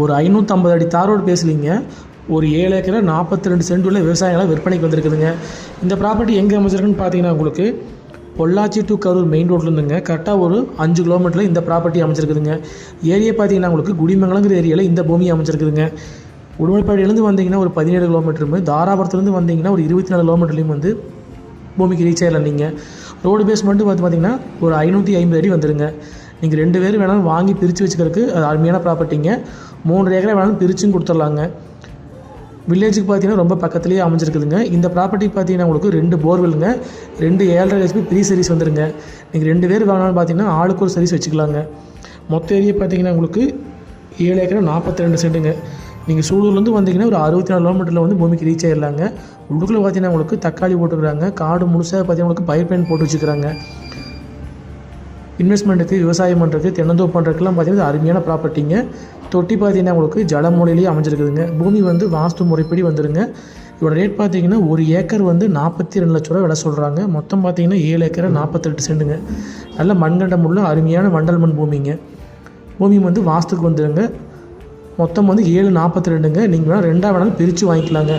ஒரு 550 அடி தார் ரோடு பேசலிங்க. ஒரு 7 ஏக்கர் 42 சென்ட் உள்ள விவசாயங்களாக விற்பனைக்கு வந்திருக்குதுங்க. இந்த ப்ராப்பர்ட்டி எங்கே அமைச்சிருக்குன்னு பார்த்தீங்கன்னா உங்களுக்கு பொள்ளாச்சி டு கரூர் மெயின் ரோட்லேருந்துங்க கரெக்டாக ஒரு 5 கிலோமீட்டரில் இந்த ப்ராப்பர்ட்டி அமைச்சிருக்குதுங்க. ஏரியா பார்த்தீங்கன்னா உங்களுக்கு குடிமங்கலங்கிற ஏரியாவில் இந்த பூமி அமைச்சிருக்குதுங்க. உடுமலைப்பேட்டையிலேருந்து வந்தீங்கன்னா ஒரு 17 கிலோமீட்டருமே, தாராபுரத்துலேருந்து வந்தீங்கன்னா ஒரு 24 கிலோமீட்டர்லேயும் வந்து பூமிக்கு ரீச் ஆகிடலாம். நீங்கள் ரோடு பேஸ் மட்டும் பார்த்தீங்கன்னா ஒரு 550 அடி வந்துடுங்க. நீங்கள் 2 பேர் வேணாலும் வாங்கி பிரித்து வச்சுக்கிறதுக்கு அது அருமையான ப்ராப்பர்ட்டிங்க. 3 ஏக்கரை வேணாலும் பிரிச்சும் கொடுத்துர்லாங்க. வில்லேஜுக்கு பார்த்தீங்கன்னா ரொம்ப பக்கத்துலேயே அமைஞ்சிருக்குதுங்க. இந்த ப்ராப்பர்ட்டி பார்த்தீங்கன்னா உங்களுக்கு 2 போர்வெல்லுங்க, 2 7.5 HP ப்ரீ சர்வீஸ் வந்துடுங்க. நீங்கள் 2 பேர் வாங்கினாலும் பார்த்தீங்கன்னா ஆளுக்கு ஒரு சர்வீஸ் வச்சுக்கலாங்க. மொத்த ஏரியா பார்த்தீங்கன்னா உங்களுக்கு 7 ஏக்கர் 42 சென்ட்டுங்க. நீங்கள் சூலூர்லேருந்து வந்தீங்கன்னா ஒரு 64 கிலோமீட்டரில் வந்து பூமிக்கு ரீச் ஆகிடலாங்க. உள்ளுக்குள்ளே பார்த்தீங்கன்னா உங்களுக்கு தக்காளி போட்டுக்கிறாங்க. காடு முழுசாக பார்த்தீங்கன்னா உங்களுக்கு பயிர் பயன் போட்டு வச்சுக்கிறாங்க. இன்வெஸ்ட்மெண்ட்டுக்கு, விவசாயம் பண்ணுறதுக்கு, தென்னந்தோப்பு பண்ணுறதுக்குலாம் பார்த்தீங்கன்னா அருமையான ப்ராப்பர்ட்டிங்க. தொட்டி பார்த்தீங்கன்னா உங்களுக்கு ஜலமூலையிலேயே அமைஞ்சிருக்குதுங்க. பூமி வந்து வாஸ்து முறைப்படி வந்துடுங்க. இதோட ரேட் பார்த்தீங்கன்னா 1 ஏக்கர் வந்து 42 லட்ச ரூபா விலை சொல்கிறாங்க. மொத்தம் பார்த்தீங்கன்னா 7 ஏக்கர் 48 சென்ட்டுங்க. நல்ல மண்கண்டம் உள்ள அருமையான வண்டல் மண் பூமிங்க. பூமி வந்து வாஸ்துக்கு வந்துடுங்க. மொத்தம் வந்து 742ங்க. நீங்கள் வேணால் 2ஆக வேணாலும் பிரித்து வாங்கிக்கலாங்க.